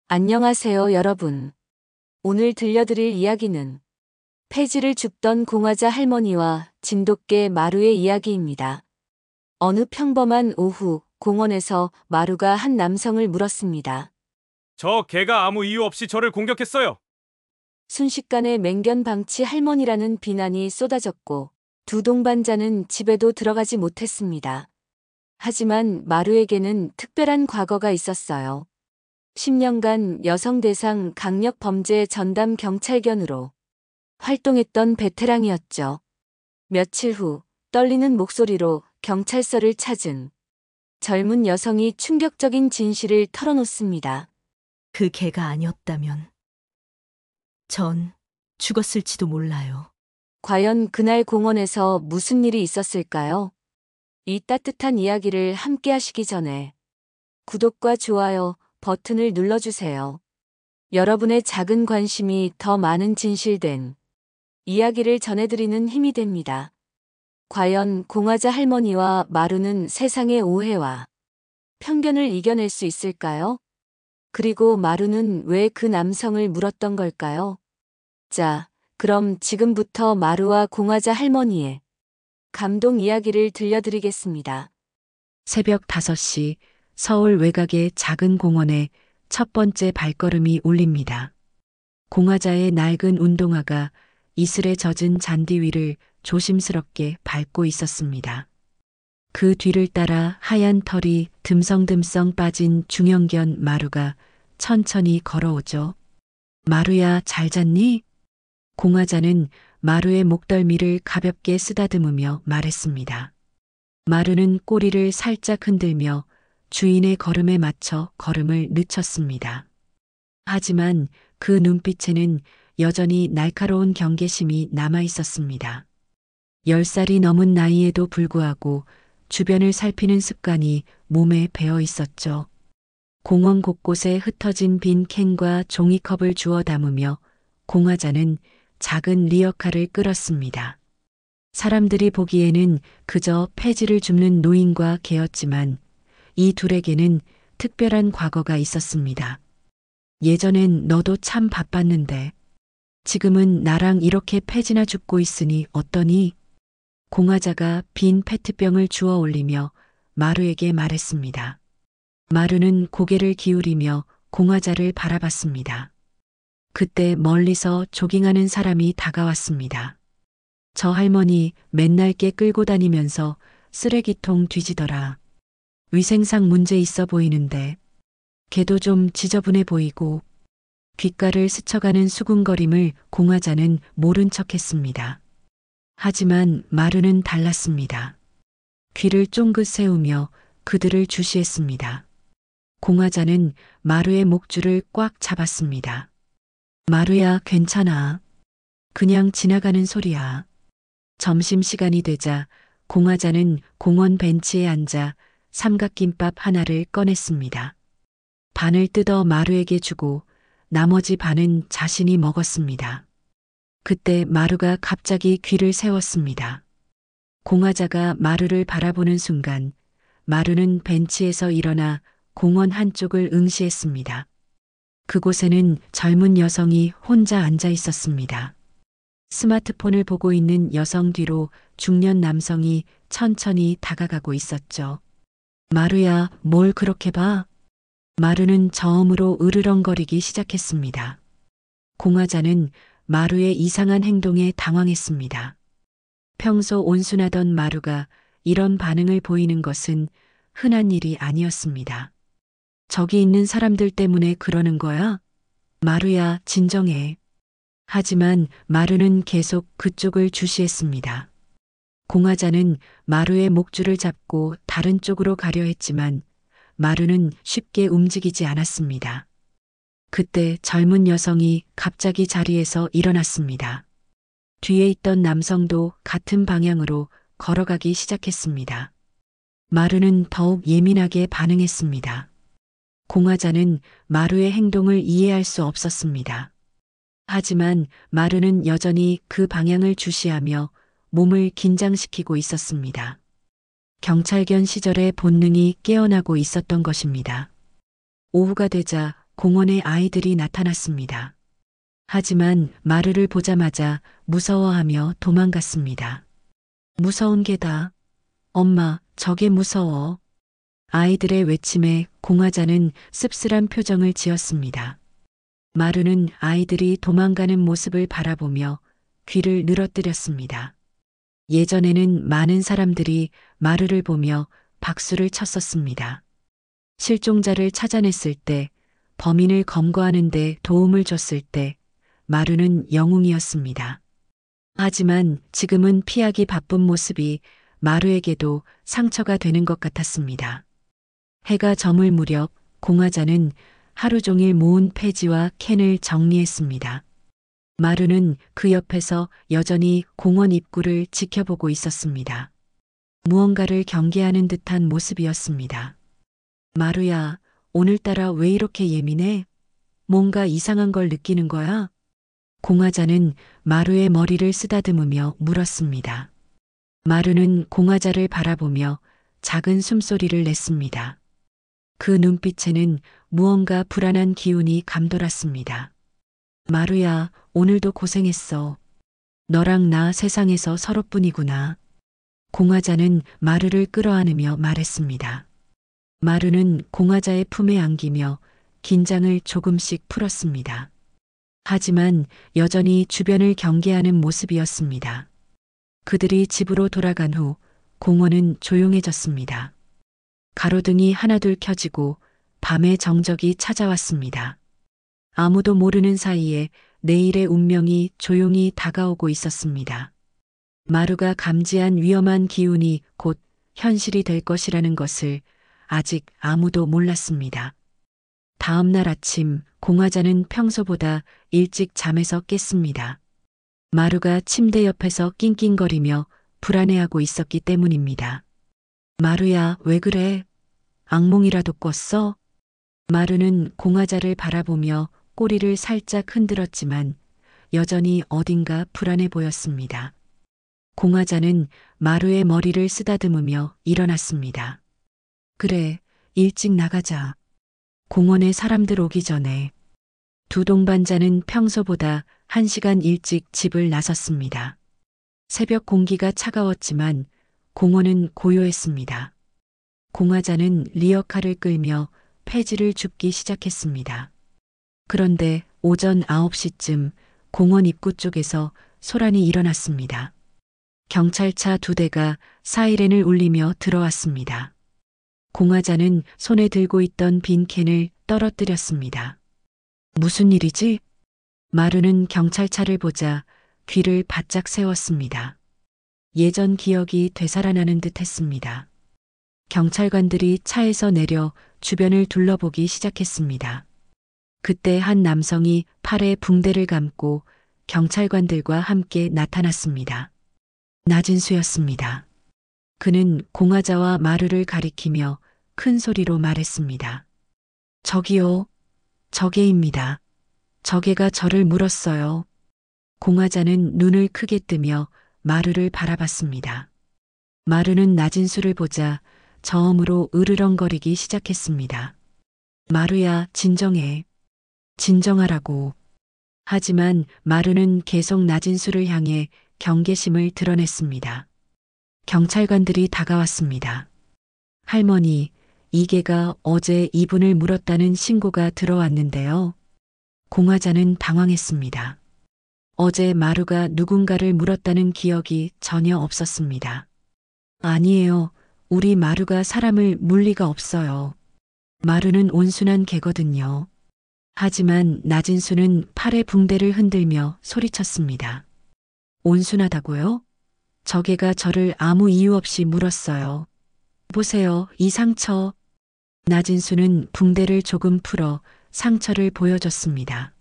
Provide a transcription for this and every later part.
안녕하세요, 여러분. 오늘 들려드릴 이야기는 폐지를 줍던 공화자 할머니와 진돗개 마루의 이야기입니다. 어느 평범한 오후, 공원에서 마루가 한 남성을 물었습니다. 저 개가 아무 이유 없이 저를 공격했어요. 순식간에 맹견방치 할머니라는 비난이 쏟아졌고 두 동반자는 집에도 들어가지 못했습니다. 하지만 마루에게는 특별한 과거가 있었어요. 10년간 여성 대상 강력 범죄 전담 경찰견으로 활동했던 베테랑이었죠. 며칠 후 떨리는 목소리로 경찰서를 찾은 젊은 여성이 충격적인 진실을 털어놓습니다. 그 개가 아니었다면 전 죽었을지도 몰라요. 과연 그날 공원에서 무슨 일이 있었을까요? 이 따뜻한 이야기를 함께 하시기 전에 구독과 좋아요 버튼을 눌러주세요. 여러분의 작은 관심이 더 많은 진실된 이야기를 전해드리는 힘이 됩니다. 과연 공화자 할머니와 마루는 세상의 오해와 편견을 이겨낼 수 있을까요? 그리고 마루는 왜 그 남성을 물었던 걸까요? 자, 그럼 지금부터 마루와 공화자 할머니의 감동 이야기를 들려드리겠습니다. 새벽 5시 서울 외곽의 작은 공원에 첫 번째 발걸음이 울립니다. 공화자의 낡은 운동화가 이슬에 젖은 잔디 위를 조심스럽게 밟고 있었습니다. 그 뒤를 따라 하얀 털이 듬성듬성 빠진 중형견 마루가 천천히 걸어오죠. 마루야, 잘 잤니? 공화자는 마루의 목덜미를 가볍게 쓰다듬으며 말했습니다. 마루는 꼬리를 살짝 흔들며 주인의 걸음에 맞춰 걸음을 늦췄습니다. 하지만 그 눈빛에는 여전히 날카로운 경계심이 남아 있었습니다. 10살이 넘은 나이에도 불구하고 주변을 살피는 습관이 몸에 배어 있었죠. 공원 곳곳에 흩어진 빈 캔과 종이컵을 주워 담으며 공화자는 작은 리어카를 끌었습니다. 사람들이 보기에는 그저 폐지를 줍는 노인과 개였지만 이 둘에게는 특별한 과거가 있었습니다. 예전엔 너도 참 바빴는데 지금은 나랑 이렇게 폐지나 줍고 있으니 어떠니? 공화자가 빈 페트병을 주워 올리며 마루에게 말했습니다. 마루는 고개를 기울이며 공화자를 바라봤습니다. 그때 멀리서 조깅하는 사람이 다가왔습니다. 저 할머니 맨날 깨 끌고 다니면서 쓰레기통 뒤지더라. 위생상 문제 있어 보이는데 걔도 좀 지저분해 보이고. 귓가를 스쳐가는 수군거림을 공화자는 모른 척했습니다. 하지만 마루는 달랐습니다. 귀를 쫑긋 세우며 그들을 주시했습니다. 공화자는 마루의 목줄을 꽉 잡았습니다. 마루야, 괜찮아. 그냥 지나가는 소리야. 점심시간이 되자 공화자는 공원 벤치에 앉아 삼각김밥 하나를 꺼냈습니다. 반을 뜯어 마루에게 주고 나머지 반은 자신이 먹었습니다. 그때 마루가 갑자기 귀를 세웠습니다. 공화자가 마루를 바라보는 순간 마루는 벤치에서 일어나 공원 한쪽을 응시했습니다. 그곳에는 젊은 여성이 혼자 앉아 있었습니다. 스마트폰을 보고 있는 여성 뒤로 중년 남성이 천천히 다가가고 있었죠. 마루야, 뭘 그렇게 봐? 마루는 저음으로 으르렁거리기 시작했습니다. 공화자는 마루의 이상한 행동에 당황했습니다. 평소 온순하던 마루가 이런 반응을 보이는 것은 흔한 일이 아니었습니다. 저기 있는 사람들 때문에 그러는 거야? 마루야, 진정해. 하지만 마루는 계속 그쪽을 주시했습니다. 공화자는 마루의 목줄을 잡고 다른 쪽으로 가려 했지만 마루는 쉽게 움직이지 않았습니다. 그때 젊은 여성이 갑자기 자리에서 일어났습니다. 뒤에 있던 남성도 같은 방향으로 걸어가기 시작했습니다. 마루는 더욱 예민하게 반응했습니다. 공화자는 마루의 행동을 이해할 수 없었습니다. 하지만 마루는 여전히 그 방향을 주시하며 몸을 긴장시키고 있었습니다. 경찰견 시절의 본능이 깨어나고 있었던 것입니다. 오후가 되자 공원에 아이들이 나타났습니다. 하지만 마루를 보자마자 무서워하며 도망갔습니다. 무서운 개다. 엄마, 저게 무서워. 아이들의 외침에 공화자는 씁쓸한 표정을 지었습니다. 마루는 아이들이 도망가는 모습을 바라보며 귀를 늘어뜨렸습니다. 예전에는 많은 사람들이 마루를 보며 박수를 쳤었습니다. 실종자를 찾아냈을 때, 범인을 검거하는 데 도움을 줬을 때, 마루는 영웅이었습니다. 하지만 지금은 피하기 바쁜 모습이 마루에게도 상처가 되는 것 같았습니다. 해가 저물 무렵 공화자는 하루 종일 모은 폐지와 캔을 정리했습니다. 마루는 그 옆에서 여전히 공원 입구를 지켜보고 있었습니다. 무언가를 경계하는 듯한 모습이었습니다. 마루야, 오늘따라 왜 이렇게 예민해? 뭔가 이상한 걸 느끼는 거야? 공화자는 마루의 머리를 쓰다듬으며 물었습니다. 마루는 공화자를 바라보며 작은 숨소리를 냈습니다. 그 눈빛에는 무언가 불안한 기운이 감돌았습니다. 마루야, 오늘도 고생했어. 너랑 나 세상에서 서로뿐이구나. 공화자는 마루를 끌어안으며 말했습니다. 마루는 공화자의 품에 안기며 긴장을 조금씩 풀었습니다. 하지만 여전히 주변을 경계하는 모습이었습니다. 그들이 집으로 돌아간 후 공원은 조용해졌습니다. 가로등이 하나둘 켜지고 밤의 정적이 찾아왔습니다. 아무도 모르는 사이에 내일의 운명이 조용히 다가오고 있었습니다. 마루가 감지한 위험한 기운이 곧 현실이 될 것이라는 것을 아직 아무도 몰랐습니다. 다음 날 아침 공화자는 평소보다 일찍 잠에서 깼습니다. 마루가 침대 옆에서 낑낑거리며 불안해하고 있었기 때문입니다. 마루야, 왜 그래? 악몽이라도 꿨어? 마루는 공화자를 바라보며 꼬리를 살짝 흔들었지만 여전히 어딘가 불안해 보였습니다. 공화자는 마루의 머리를 쓰다듬으며 일어났습니다. 그래, 일찍 나가자. 공원에 사람들 오기 전에. 두 동반자는 평소보다 1시간 일찍 집을 나섰습니다. 새벽 공기가 차가웠지만 공원은 고요했습니다. 공화자는 리어카를 끌며 폐지를 줍기 시작했습니다. 그런데 오전 9시쯤 공원 입구 쪽에서 소란이 일어났습니다. 경찰차 2대가 사이렌을 울리며 들어왔습니다. 공화자는 손에 들고 있던 빈 캔을 떨어뜨렸습니다. 무슨 일이지? 마루는 경찰차를 보자 귀를 바짝 세웠습니다. 예전 기억이 되살아나는 듯 했습니다. 경찰관들이 차에서 내려 주변을 둘러보기 시작했습니다. 그때 한 남성이 팔에 붕대를 감고 경찰관들과 함께 나타났습니다. 나진수였습니다. 그는 공화자와 마루를 가리키며 큰 소리로 말했습니다. 저기요, 저개입니다. 저개가 저를 물었어요. 공화자는 눈을 크게 뜨며 마루를 바라봤습니다. 마루는 나진수를 보자 저음으로 으르렁거리기 시작했습니다. 마루야, 진정해. 진정하라고. 하지만 마루는 계속 나진수를 향해 경계심을 드러냈습니다. 경찰관들이 다가왔습니다. 할머니, 이 개가 어제 이분을 물었다는 신고가 들어왔는데요. 공화자는 당황했습니다. 어제 마루가 누군가를 물었다는 기억이 전혀 없었습니다. 아니에요. 우리 마루가 사람을 물 리가 없어요. 마루는 온순한 개거든요. 하지만 나진수는 팔의 붕대를 흔들며 소리쳤습니다. 온순하다고요? 저 개가 저를 아무 이유 없이 물었어요. 보세요, 이 상처. 나진수는 붕대를 조금 풀어 상처를 보여줬습니다.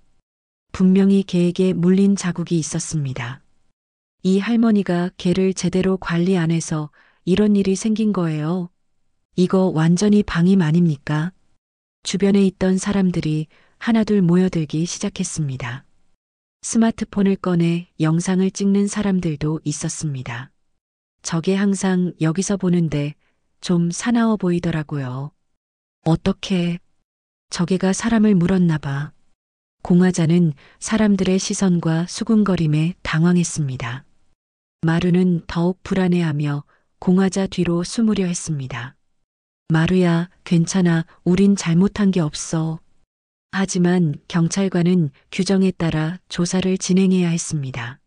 분명히 개에게 물린 자국이 있었습니다. 이 할머니가 개를 제대로 관리 안 해서 이런 일이 생긴 거예요. 이거 완전히 방임 아닙니까? 주변에 있던 사람들이 하나둘 모여들기 시작했습니다. 스마트폰을 꺼내 영상을 찍는 사람들도 있었습니다. 저게 항상 여기서 보는데 좀 사나워 보이더라고요. 어떻게? 저게가 사람을 물었나 봐. 공화자는 사람들의 시선과 수군거림에 당황했습니다. 마루는 더욱 불안해하며 공화자 뒤로 숨으려 했습니다. 마루야, 괜찮아. 우린 잘못한 게 없어. 하지만 경찰관은 규정에 따라 조사를 진행해야 했습니다.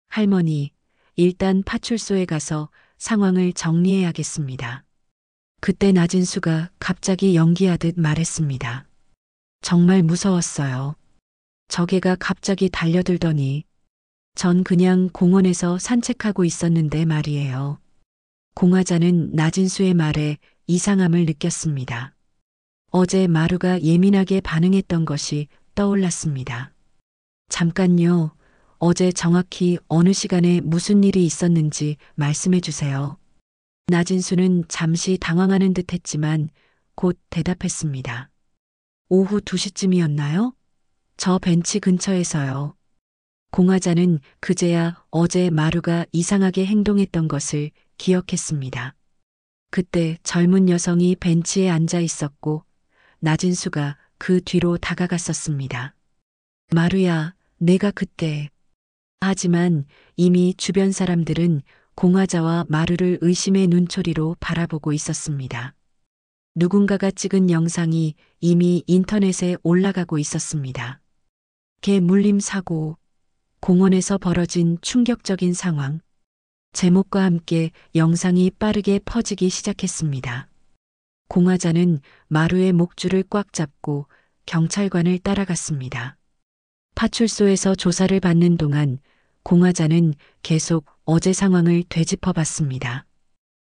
할머니, 일단 파출소에 가서 상황을 정리해야겠습니다. 그때 나진수가 갑자기 연기하듯 말했습니다. 정말 무서웠어요. 저개가 갑자기 달려들더니 전 그냥 공원에서 산책하고 있었는데 말이에요. 공화자는 나진수의 말에 이상함을 느꼈습니다. 어제 마루가 예민하게 반응했던 것이 떠올랐습니다. 잠깐요. 어제 정확히 어느 시간에 무슨 일이 있었는지 말씀해 주세요. 나진수는 잠시 당황하는 듯 했지만 곧 대답했습니다. 오후 2시쯤이었나요? 저 벤치 근처에서요. 공화자는 그제야 어제 마루가 이상하게 행동했던 것을 기억했습니다. 그때 젊은 여성이 벤치에 앉아 있었고 나진수가 그 뒤로 다가갔었습니다. 마루야, 내가 그때. 하지만 이미 주변 사람들은 공화자와 마루를 의심의 눈초리로 바라보고 있었습니다. 누군가가 찍은 영상이 이미 인터넷에 올라가고 있었습니다. 개 물림 사고, 공원에서 벌어진 충격적인 상황. 제목과 함께 영상이 빠르게 퍼지기 시작했습니다. 공화자는 마루의 목줄을 꽉 잡고 경찰관을 따라갔습니다. 파출소에서 조사를 받는 동안 공화자는 계속 어제 상황을 되짚어 봤습니다.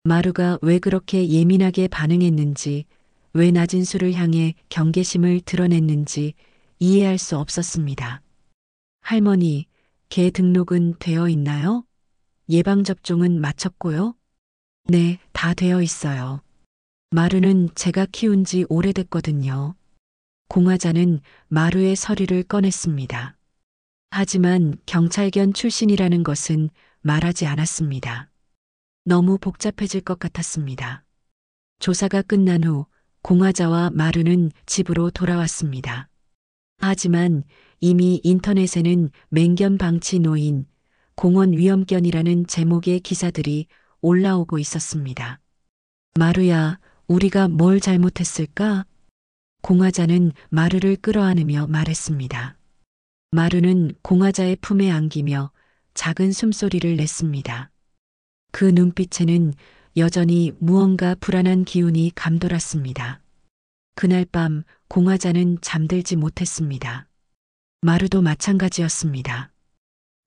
마루가 왜 그렇게 예민하게 반응했는지, 왜 나진수를 향해 경계심을 드러냈는지 이해할 수 없었습니다. 할머니, 개 등록은 되어 있나요? 예방접종은 마쳤고요? 네, 다 되어 있어요. 마루는 제가 키운 지 오래됐거든요. 공화자는 마루의 서류를 꺼냈습니다. 하지만 경찰견 출신이라는 것은 말하지 않았습니다. 너무 복잡해질 것 같았습니다. 조사가 끝난 후 공화자와 마루는 집으로 돌아왔습니다. 하지만 이미 인터넷에는 맹견 방치 노인, 공원 위험견이라는 제목의 기사들이 올라오고 있었습니다. 마루야, 우리가 뭘 잘못했을까? 공화자는 마루를 끌어안으며 말했습니다. 마루는 공화자의 품에 안기며 작은 숨소리를 냈습니다. 그 눈빛에는 여전히 무언가 불안한 기운이 감돌았습니다. 그날 밤 공화자는 잠들지 못했습니다. 마루도 마찬가지였습니다.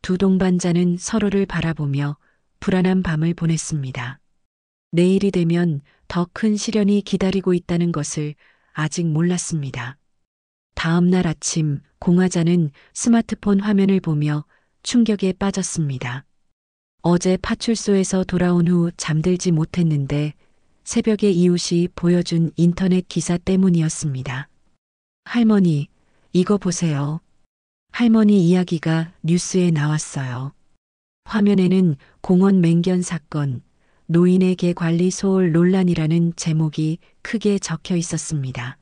두 동반자는 서로를 바라보며 불안한 밤을 보냈습니다. 내일이 되면 더 큰 시련이 기다리고 있다는 것을 아직 몰랐습니다. 다음 날 아침 공화자는 스마트폰 화면을 보며 충격에 빠졌습니다. 어제 파출소에서 돌아온 후 잠들지 못했는데 새벽에 이웃이 보여준 인터넷 기사 때문이었습니다. 할머니, 이거 보세요. 할머니 이야기가 뉴스에 나왔어요. 화면에는 공원 맹견 사건, 노인의 개 관리 소홀 논란이라는 제목이 크게 적혀 있었습니다.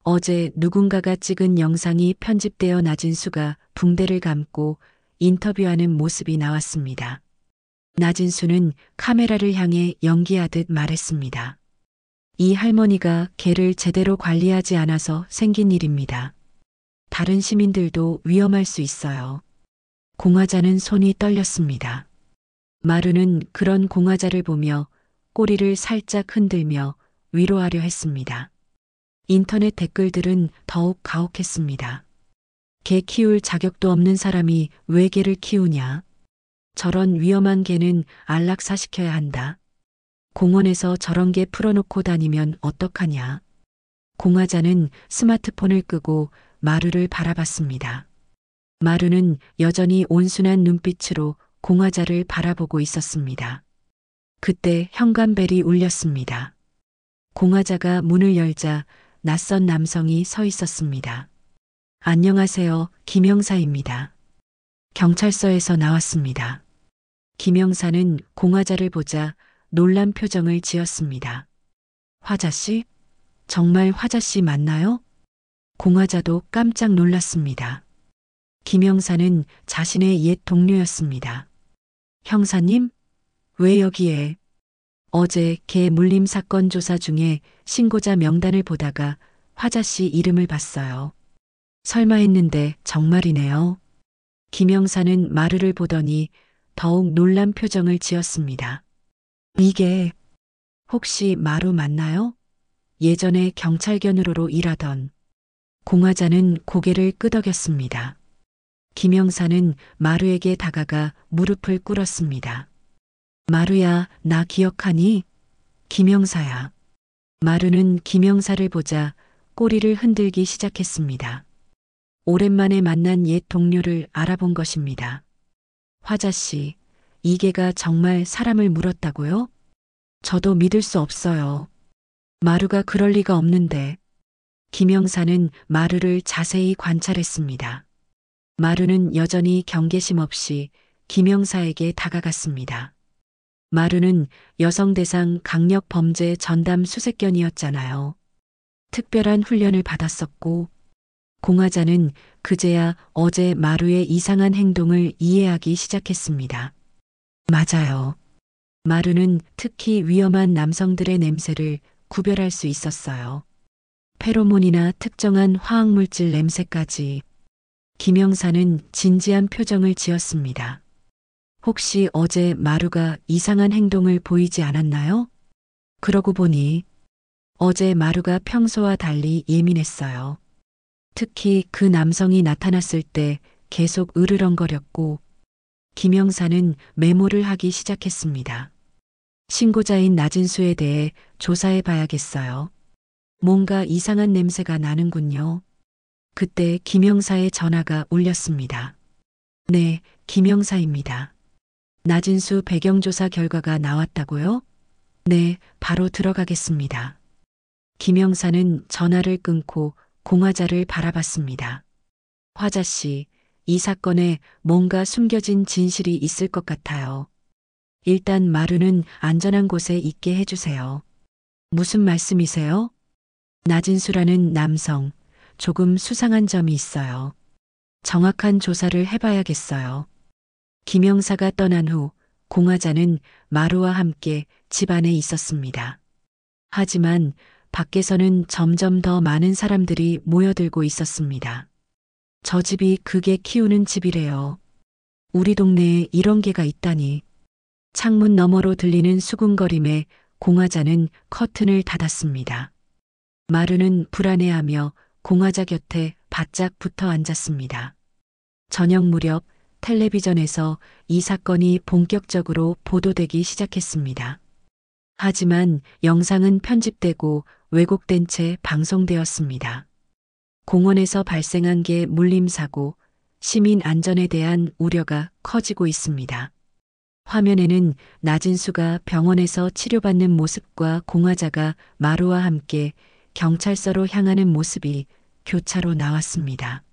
어제 누군가가 찍은 영상이 편집되어 나진수가 붕대를 감고 인터뷰하는 모습이 나왔습니다. 나진수는 카메라를 향해 연기하듯 말했습니다. 이 할머니가 개를 제대로 관리하지 않아서 생긴 일입니다. 다른 시민들도 위험할 수 있어요. 공화자는 손이 떨렸습니다. 마루는 그런 공화자를 보며 꼬리를 살짝 흔들며 위로하려 했습니다. 인터넷 댓글들은 더욱 가혹했습니다. 개 키울 자격도 없는 사람이 왜 개를 키우냐? 저런 위험한 개는 안락사시켜야 한다. 공원에서 저런 개 풀어놓고 다니면 어떡하냐? 공화자는 스마트폰을 끄고 마루를 바라봤습니다. 마루는 여전히 온순한 눈빛으로 공화자를 바라보고 있었습니다. 그때 현관벨이 울렸습니다. 공화자가 문을 열자 낯선 남성이 서 있었습니다. 안녕하세요, 김형사입니다. 경찰서에서 나왔습니다. 김형사는 공화자를 보자 놀란 표정을 지었습니다. 화자씨? 정말 화자씨 맞나요? 공화자도 깜짝 놀랐습니다. 김영사는 자신의 옛 동료였습니다. 형사님? 왜 여기에? 어제 개 물림 사건 조사 중에 신고자 명단을 보다가 화자 씨 이름을 봤어요. 설마 했는데 정말이네요. 김영사는 마루를 보더니 더욱 놀란 표정을 지었습니다. 이게 혹시 마루 맞나요? 예전에 경찰견으로 일하던. 공화자는 고개를 끄덕였습니다. 김영사는 마루에게 다가가 무릎을 꿇었습니다. 마루야, 나 기억하니? 김영사야. 마루는 김영사를 보자 꼬리를 흔들기 시작했습니다. 오랜만에 만난 옛 동료를 알아본 것입니다. 화자 씨, 이 개가 정말 사람을 물었다고요? 저도 믿을 수 없어요. 마루가 그럴 리가 없는데. 김영사는 마루를 자세히 관찰했습니다. 마루는 여전히 경계심 없이 김영사에게 다가갔습니다. 마루는 여성대상 강력범죄 전담 수색견이었잖아요. 특별한 훈련을 받았었고, 공화자는 그제야 어제 마루의 이상한 행동을 이해하기 시작했습니다. 맞아요. 마루는 특히 위험한 남성들의 냄새를 구별할 수 있었어요. 페로몬이나 특정한 화학물질 냄새까지. 김영사는 진지한 표정을 지었습니다. 혹시 어제 마루가 이상한 행동을 보이지 않았나요? 그러고 보니 어제 마루가 평소와 달리 예민했어요. 특히 그 남성이 나타났을 때 계속 으르렁거렸고, 김영사는 메모를 하기 시작했습니다. 신고자인 나진수에 대해 조사해 봐야겠어요. 뭔가 이상한 냄새가 나는군요. 그때 김영사의 전화가 울렸습니다. 네, 김영사입니다. 나진수 배경조사 결과가 나왔다고요? 네, 바로 들어가겠습니다. 김영사는 전화를 끊고 공화자를 바라봤습니다. 화자 씨, 이 사건에 뭔가 숨겨진 진실이 있을 것 같아요. 일단 마루는 안전한 곳에 있게 해주세요. 무슨 말씀이세요? 나진수라는 남성, 조금 수상한 점이 있어요. 정확한 조사를 해봐야겠어요. 김영사가 떠난 후 공화자는 마루와 함께 집 안에 있었습니다. 하지만 밖에서는 점점 더 많은 사람들이 모여들고 있었습니다. 저 집이 그게 키우는 집이래요. 우리 동네에 이런 개가 있다니. 창문 너머로 들리는 수군거림에 공화자는 커튼을 닫았습니다. 마루는 불안해하며 공화자 곁에 바짝 붙어 앉았습니다. 저녁 무렵 텔레비전에서 이 사건이 본격적으로 보도되기 시작했습니다. 하지만 영상은 편집되고 왜곡된 채 방송되었습니다. 공원에서 발생한 개 물림 사고, 시민 안전에 대한 우려가 커지고 있습니다. 화면에는 나진수가 병원에서 치료받는 모습과 공화자가 마루와 함께 경찰서로 향하는 모습이 교차로 나왔습니다.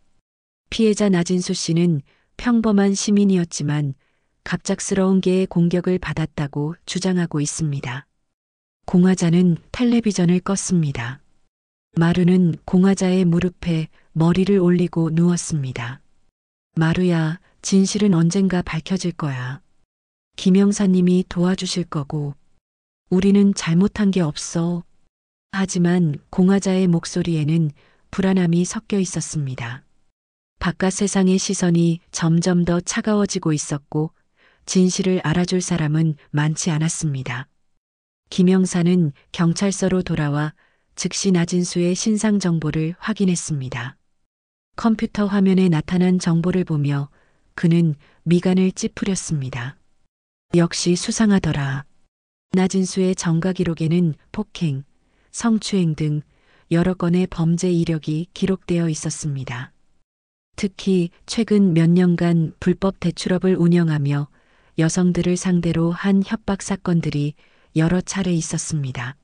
피해자 나진수 씨는 평범한 시민이었지만 갑작스러운 개의 공격을 받았다고 주장하고 있습니다. 공화자는 텔레비전을 껐습니다. 마루는 공화자의 무릎에 머리를 올리고 누웠습니다. 마루야, 진실은 언젠가 밝혀질 거야. 김영사님이 도와주실 거고, 우리는 잘못한 게 없어. 하지만 공화자의 목소리에는 불안함이 섞여 있었습니다. 바깥 세상의 시선이 점점 더 차가워지고 있었고, 진실을 알아줄 사람은 많지 않았습니다. 김영사는 경찰서로 돌아와 즉시 나진수의 신상 정보를 확인했습니다. 컴퓨터 화면에 나타난 정보를 보며 그는 미간을 찌푸렸습니다. 역시 수상하더라. 나진수의 정가 기록에는 폭행, 성추행 등 여러 건의 범죄 이력이 기록되어 있었습니다. 특히 최근 몇 년간 불법 대출업을 운영하며 여성들을 상대로 한 협박 사건들이 여러 차례 있었습니다.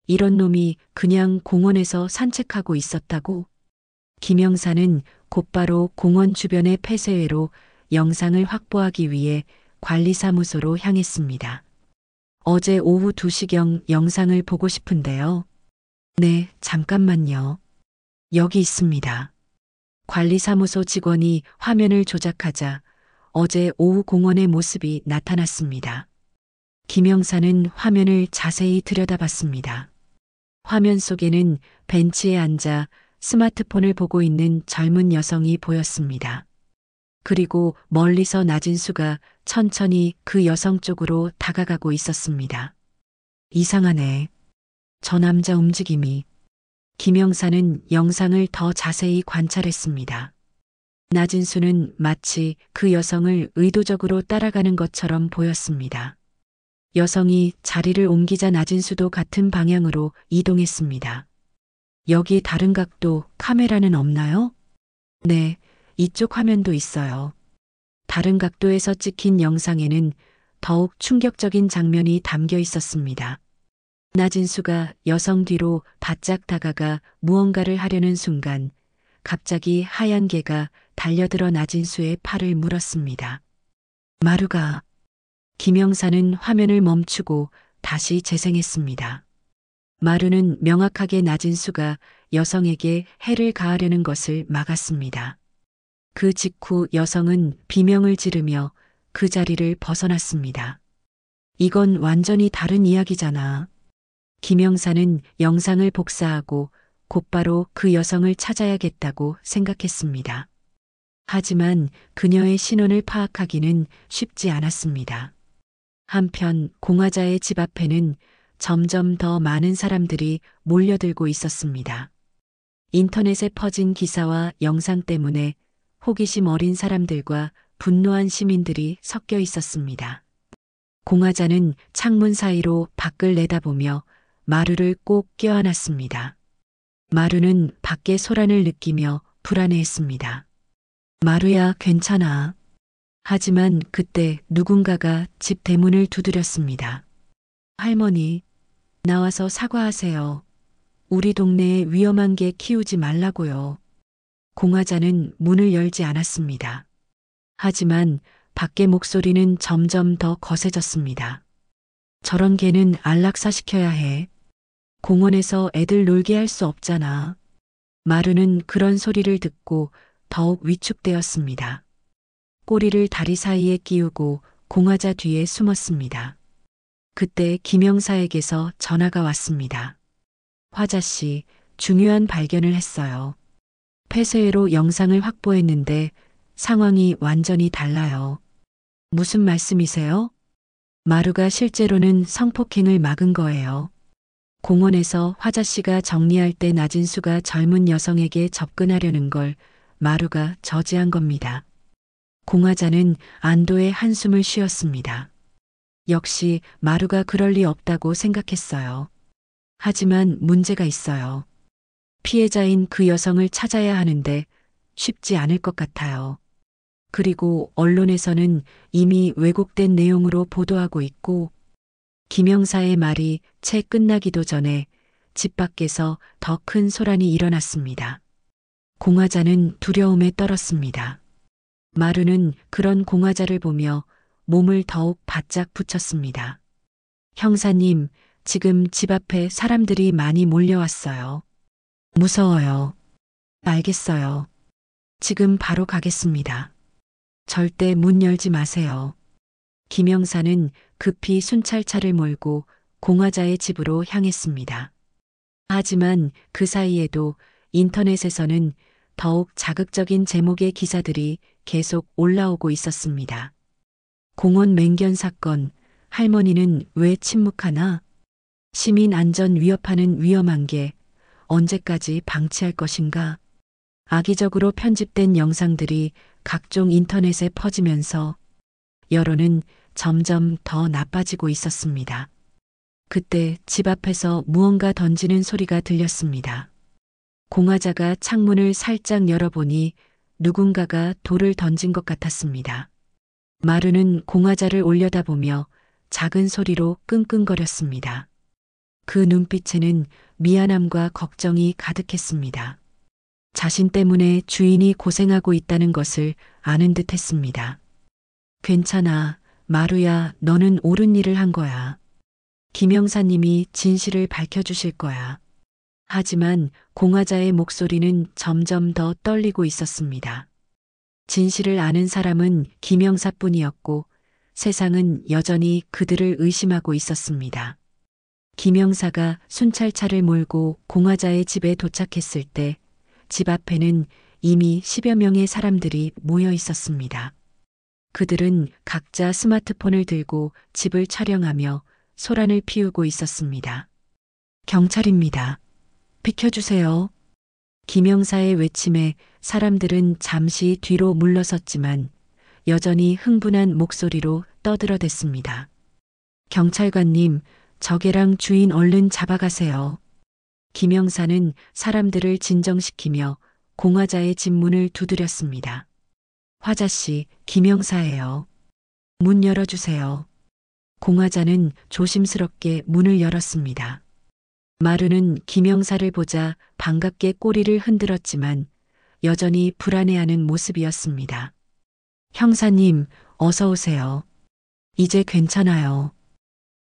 이런 놈이 그냥 공원에서 산책하고 있었다고? 김영사는 곧바로 공원 주변의 폐쇄회로 영상을 확보하기 위해 관리사무소로 향했습니다. 어제 오후 2시경 영상을 보고 싶은데요. 네, 잠깐만요. 여기 있습니다. 관리사무소 직원이 화면을 조작하자 어제 오후 공원의 모습이 나타났습니다. 김영사는 화면을 자세히 들여다봤습니다. 화면 속에는 벤치에 앉아 스마트폰을 보고 있는 젊은 여성이 보였습니다. 그리고 멀리서 나진수가 천천히 그 여성 쪽으로 다가가고 있었습니다. 이상하네. 저 남자 움직임이. 김영사는 영상을 더 자세히 관찰했습니다. 나진수는 마치 그 여성을 의도적으로 따라가는 것처럼 보였습니다. 여성이 자리를 옮기자 나진수도 같은 방향으로 이동했습니다. 여기 다른 각도 카메라는 없나요? 네, 이쪽 화면도 있어요. 다른 각도에서 찍힌 영상에는 더욱 충격적인 장면이 담겨 있었습니다. 나진수가 여성 뒤로 바짝 다가가 무언가를 하려는 순간 갑자기 하얀 개가 달려들어 나진수의 팔을 물었습니다. 마루가. 김영사는 화면을 멈추고 다시 재생했습니다. 마루는 명확하게 나진수가 여성에게 해를 가하려는 것을 막았습니다. 그 직후 여성은 비명을 지르며 그 자리를 벗어났습니다. 이건 완전히 다른 이야기잖아. 김영사는 영상을 복사하고 곧바로 그 여성을 찾아야겠다고 생각했습니다. 하지만 그녀의 신원을 파악하기는 쉽지 않았습니다. 한편 공화자의 집 앞에는 점점 더 많은 사람들이 몰려들고 있었습니다. 인터넷에 퍼진 기사와 영상 때문에 호기심 어린 사람들과 분노한 시민들이 섞여 있었습니다. 공화자는 창문 사이로 밖을 내다보며 마루를 꼭 껴안았습니다. 마루는 밖의 소란을 느끼며 불안해했습니다. 마루야, 괜찮아. 하지만 그때 누군가가 집 대문을 두드렸습니다. 할머니, 나와서 사과하세요. 우리 동네에 위험한 개 키우지 말라고요. 공화자는 문을 열지 않았습니다. 하지만 밖의 목소리는 점점 더 거세졌습니다. 저런 개는 안락사시켜야 해. 공원에서 애들 놀게 할 수 없잖아. 마루는 그런 소리를 듣고 더욱 위축되었습니다. 꼬리를 다리 사이에 끼우고 공화자 뒤에 숨었습니다. 그때 김영사에게서 전화가 왔습니다. 화자 씨, 중요한 발견을 했어요. 폐쇄회로 영상을 확보했는데 상황이 완전히 달라요. 무슨 말씀이세요? 마루가 실제로는 성폭행을 막은 거예요. 공원에서 화자 씨가 정리할 때 나진수가 젊은 여성에게 접근하려는 걸 마루가 저지한 겁니다. 공화자는 안도의 한숨을 쉬었습니다. 역시 마루가 그럴 리 없다고 생각했어요. 하지만 문제가 있어요. 피해자인 그 여성을 찾아야 하는데 쉽지 않을 것 같아요. 그리고 언론에서는 이미 왜곡된 내용으로 보도하고 있고, 김영사의 말이 채 끝나기도 전에 집 밖에서 더 큰 소란이 일어났습니다. 공화자는 두려움에 떨었습니다. 마루는 그런 공화자를 보며 몸을 더욱 바짝 붙였습니다. 형사님, 지금 집 앞에 사람들이 많이 몰려왔어요. 무서워요. 알겠어요. 지금 바로 가겠습니다. 절대 문 열지 마세요. 김영사는 급히 순찰차를 몰고 공화자의 집으로 향했습니다. 하지만 그 사이에도 인터넷에서는 더욱 자극적인 제목의 기사들이 계속 올라오고 있었습니다. 공원 맹견 사건, 할머니는 왜 침묵하나? 시민 안전 위협하는 위험한 게 언제까지 방치할 것인가? 악의적으로 편집된 영상들이 각종 인터넷에 퍼지면서 여론은 점점 더 나빠지고 있었습니다. 그때 집 앞에서 무언가 던지는 소리가 들렸습니다. 공화자가 창문을 살짝 열어보니 누군가가 돌을 던진 것 같았습니다. 마루는 공화자를 올려다보며 작은 소리로 끙끙거렸습니다. 그 눈빛에는 미안함과 걱정이 가득했습니다. 자신 때문에 주인이 고생하고 있다는 것을 아는 듯 했습니다. 괜찮아, 마루야, 너는 옳은 일을 한 거야. 김영사님이 진실을 밝혀주실 거야. 하지만 공화자의 목소리는 점점 더 떨리고 있었습니다. 진실을 아는 사람은 김영사뿐이었고 세상은 여전히 그들을 의심하고 있었습니다. 김영사가 순찰차를 몰고 공화자의 집에 도착했을 때 집 앞에는 이미 10여 명의 사람들이 모여 있었습니다. 그들은 각자 스마트폰을 들고 집을 촬영하며 소란을 피우고 있었습니다. 경찰입니다. 비켜주세요. 김영사의 외침에 사람들은 잠시 뒤로 물러섰지만 여전히 흥분한 목소리로 떠들어댔습니다. 경찰관님, 저 개랑 주인 얼른 잡아가세요. 김영사는 사람들을 진정시키며 공화자의 집 문을 두드렸습니다. 화자씨, 김영사예요. 문 열어주세요. 공화자는 조심스럽게 문을 열었습니다. 마루는 김영사를 보자 반갑게 꼬리를 흔들었지만 여전히 불안해하는 모습이었습니다. 형사님, 어서 오세요. 이제 괜찮아요.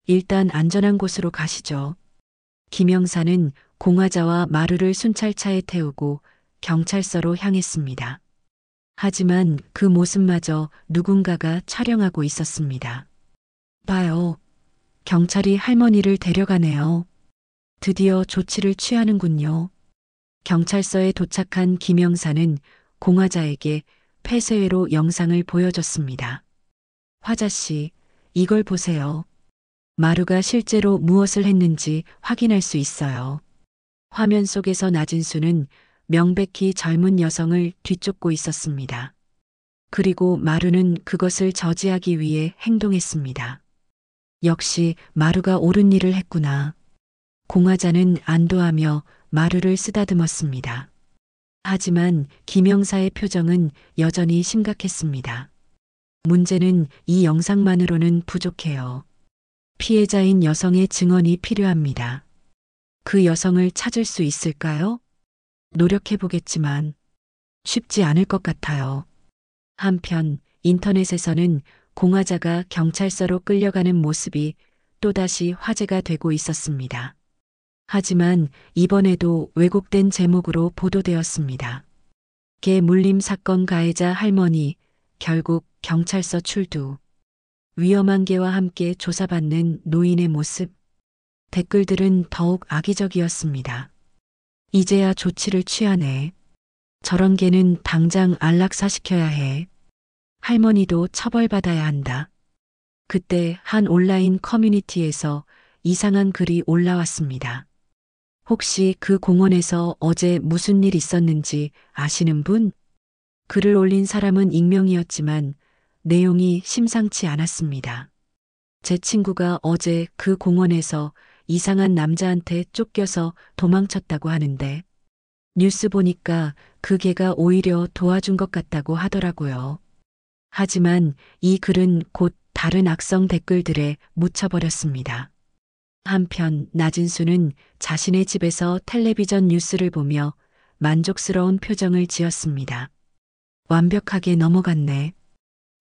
일단 안전한 곳으로 가시죠. 김영사는 공화자와 마루를 순찰차에 태우고 경찰서로 향했습니다. 하지만 그 모습마저 누군가가 촬영하고 있었습니다. 봐요. 경찰이 할머니를 데려가네요. 드디어 조치를 취하는군요. 경찰서에 도착한 김영사는 공화자에게 폐쇄회로 영상을 보여줬습니다. 화자씨, 이걸 보세요. 마루가 실제로 무엇을 했는지 확인할 수 있어요. 화면 속에서 나진수는 명백히 젊은 여성을 뒤쫓고 있었습니다. 그리고 마루는 그것을 저지하기 위해 행동했습니다. 역시 마루가 옳은 일을 했구나. 공화자는 안도하며 마루를 쓰다듬었습니다. 하지만 김영사의 표정은 여전히 심각했습니다. 문제는 이 영상만으로는 부족해요. 피해자인 여성의 증언이 필요합니다. 그 여성을 찾을 수 있을까요? 노력해보겠지만 쉽지 않을 것 같아요. 한편 인터넷에서는 공화자가 경찰서로 끌려가는 모습이 또다시 화제가 되고 있었습니다. 하지만 이번에도 왜곡된 제목으로 보도되었습니다. 개 물림 사건 가해자 할머니 결국 경찰서 출두. 위험한 개와 함께 조사받는 노인의 모습. 댓글들은 더욱 악의적이었습니다. 이제야 조치를 취하네. 저런 개는 당장 안락사시켜야 해. 할머니도 처벌받아야 한다. 그때 한 온라인 커뮤니티에서 이상한 글이 올라왔습니다. 혹시 그 공원에서 어제 무슨 일 있었는지 아시는 분? 글을 올린 사람은 익명이었지만 내용이 심상치 않았습니다. 제 친구가 어제 그 공원에서 이상한 남자한테 쫓겨서 도망쳤다고 하는데 뉴스 보니까 그 개가 오히려 도와준 것 같다고 하더라고요. 하지만 이 글은 곧 다른 악성 댓글들에 묻혀버렸습니다. 한편 나진수는 자신의 집에서 텔레비전 뉴스를 보며 만족스러운 표정을 지었습니다. 완벽하게 넘어갔네.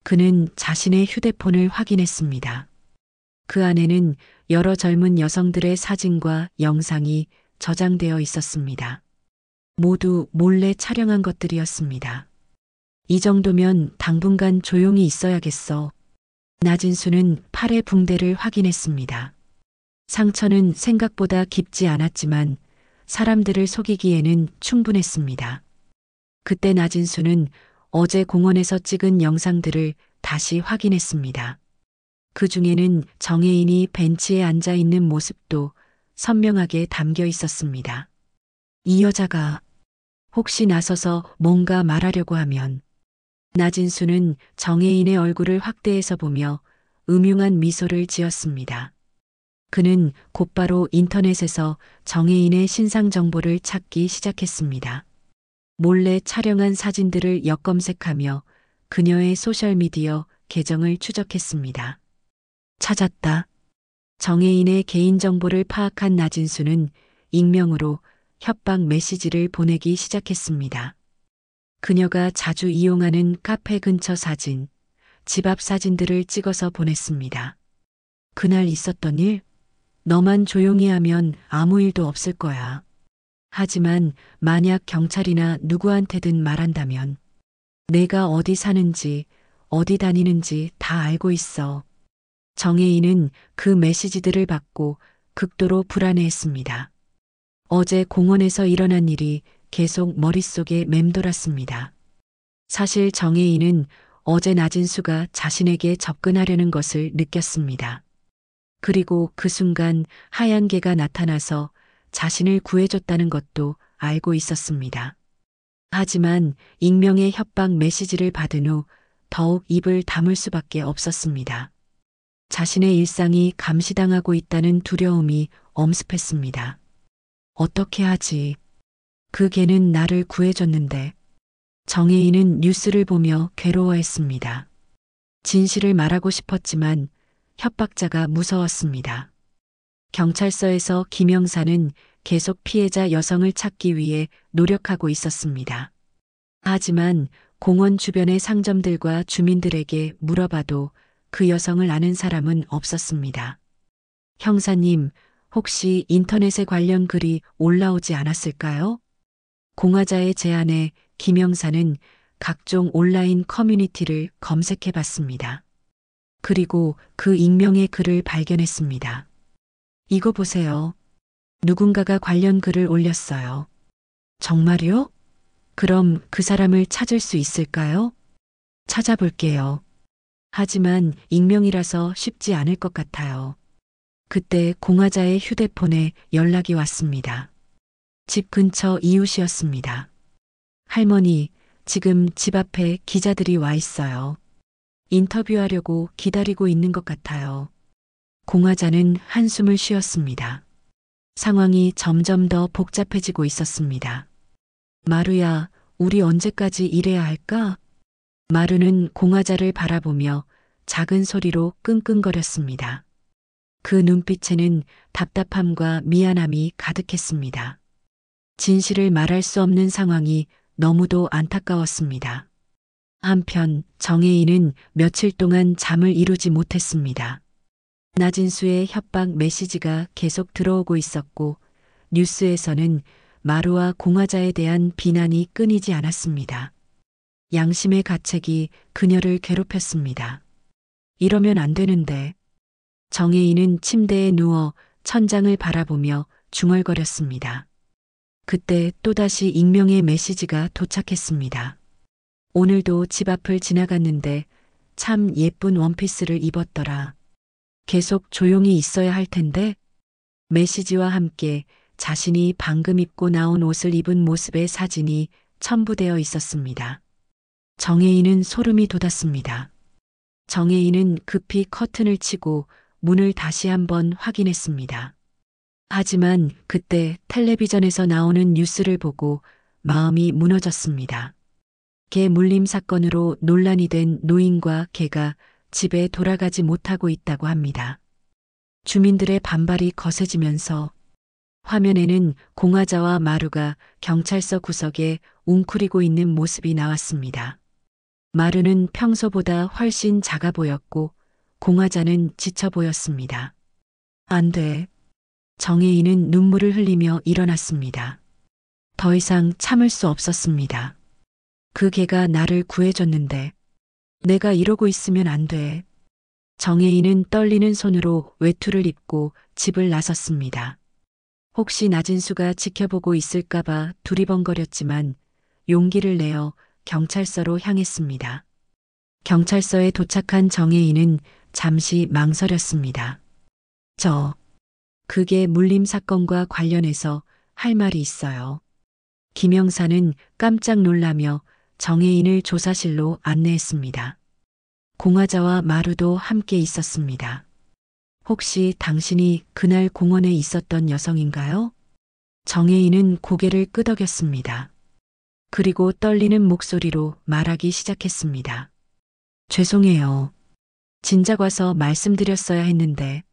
그는 자신의 휴대폰을 확인했습니다. 그 안에는 여러 젊은 여성들의 사진과 영상이 저장되어 있었습니다. 모두 몰래 촬영한 것들이었습니다. 이 정도면 당분간 조용히 있어야겠어. 나진수는 팔의 붕대를 확인했습니다. 상처는 생각보다 깊지 않았지만 사람들을 속이기에는 충분했습니다. 그때 나진수는 어제 공원에서 찍은 영상들을 다시 확인했습니다. 그 중에는 정혜인이 벤치에 앉아 있는 모습도 선명하게 담겨 있었습니다. 이 여자가 혹시 나서서 뭔가 말하려고 하면 나진수는 정혜인의 얼굴을 확대해서 보며 음흉한 미소를 지었습니다. 그는 곧바로 인터넷에서 정혜인의 신상 정보를 찾기 시작했습니다. 몰래 촬영한 사진들을 역검색하며 그녀의 소셜미디어 계정을 추적했습니다. 찾았다. 정혜인의 개인정보를 파악한 나진수는 익명으로 협박 메시지를 보내기 시작했습니다. 그녀가 자주 이용하는 카페 근처 사진, 집 앞 사진들을 찍어서 보냈습니다. 그날 있었던 일? 너만 조용히 하면 아무 일도 없을 거야. 하지만 만약 경찰이나 누구한테든 말한다면 내가 어디 사는지, 어디 다니는지 다 알고 있어. 정혜인은 그 메시지들을 받고 극도로 불안해했습니다. 어제 공원에서 일어난 일이 계속 머릿속에 맴돌았습니다. 사실 정혜인은 어제 나진수가 자신에게 접근하려는 것을 느꼈습니다. 그리고 그 순간 하얀 개가 나타나서 자신을 구해줬다는 것도 알고 있었습니다. 하지만 익명의 협박 메시지를 받은 후 더욱 입을 다물 수밖에 없었습니다. 자신의 일상이 감시당하고 있다는 두려움이 엄습했습니다. 어떻게 하지? 그 개는 나를 구해줬는데. 정혜인은 뉴스를 보며 괴로워했습니다. 진실을 말하고 싶었지만 협박자가 무서웠습니다. 경찰서에서 김영사는 계속 피해자 여성을 찾기 위해 노력하고 있었습니다. 하지만 공원 주변의 상점들과 주민들에게 물어봐도 그 여성을 아는 사람은 없었습니다. 형사님, 혹시 인터넷에 관련 글이 올라오지 않았을까요? 공화자의 제안에 김영사는 각종 온라인 커뮤니티를 검색해 봤습니다. 그리고 그 익명의 글을 발견했습니다. 이거 보세요. 누군가가 관련 글을 올렸어요. 정말요? 그럼 그 사람을 찾을 수 있을까요? 찾아볼게요. 하지만 익명이라서 쉽지 않을 것 같아요. 그때 공화자의 휴대폰에 연락이 왔습니다. 집 근처 이웃이었습니다. 할머니, 지금 집 앞에 기자들이 와 있어요. 인터뷰하려고 기다리고 있는 것 같아요. 공화자는 한숨을 쉬었습니다. 상황이 점점 더 복잡해지고 있었습니다. 마루야, 우리 언제까지 이래야 할까? 마루는 공화자를 바라보며 작은 소리로 끙끙거렸습니다. 그 눈빛에는 답답함과 미안함이 가득했습니다. 진실을 말할 수 없는 상황이 너무도 안타까웠습니다. 한편 정혜인은 며칠 동안 잠을 이루지 못했습니다. 나진수의 협박 메시지가 계속 들어오고 있었고 뉴스에서는 마루와 공화자에 대한 비난이 끊이지 않았습니다. 양심의 가책이 그녀를 괴롭혔습니다. 이러면 안 되는데. 정혜인은 침대에 누워 천장을 바라보며 중얼거렸습니다. 그때 또다시 익명의 메시지가 도착했습니다. 오늘도 집 앞을 지나갔는데 참 예쁜 원피스를 입었더라. 계속 조용히 있어야 할 텐데. 메시지와 함께 자신이 방금 입고 나온 옷을 입은 모습의 사진이 첨부되어 있었습니다. 정혜인은 소름이 돋았습니다. 정혜인은 급히 커튼을 치고 문을 다시 한번 확인했습니다. 하지만 그때 텔레비전에서 나오는 뉴스를 보고 마음이 무너졌습니다. 개 물림 사건으로 논란이 된 노인과 개가 집에 돌아가지 못하고 있다고 합니다. 주민들의 반발이 거세지면서 화면에는 공화자와 마루가 경찰서 구석에 웅크리고 있는 모습이 나왔습니다. 마루는 평소보다 훨씬 작아 보였고 공화자는 지쳐 보였습니다. 안 돼. 정혜인은 눈물을 흘리며 일어났습니다. 더 이상 참을 수 없었습니다. 그 개가 나를 구해줬는데 내가 이러고 있으면 안 돼. 정혜인은 떨리는 손으로 외투를 입고 집을 나섰습니다. 혹시 나진수가 지켜보고 있을까봐 두리번거렸지만 용기를 내어 경찰서로 향했습니다. 경찰서에 도착한 정혜인은 잠시 망설였습니다. 그게 물림 사건과 관련해서 할 말이 있어요. 김영사는 깜짝 놀라며 정혜인을 조사실로 안내했습니다. 공화자와 마루도 함께 있었습니다. 혹시 당신이 그날 공원에 있었던 여성인가요? 정혜인은 고개를 끄덕였습니다. 그리고 떨리는 목소리로 말하기 시작했습니다. 죄송해요. 진작 와서 말씀드렸어야 했는데.